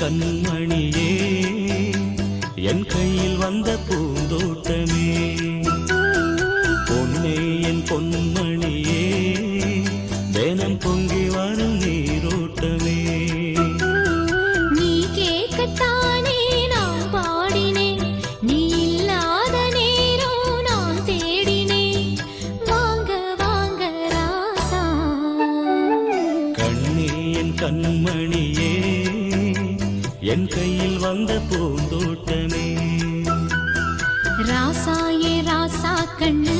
கண்மணியே என் கையில் வந்த பூந்தோட்டமே பொன்னே என் பொன்மணியே தினம் பொங்கி வரும் நீரோட்டமே நீ கேட்கத்தானே நான் பாடினேன் நீ இல்லாத நேரம் நான் தேடினேன் வாங்க வாங்க ராசா கண்ணே என் கண்மணியே என் கையில் வந்த பூந்தோட்டமே ராசா ஏ ராசா கண்ணு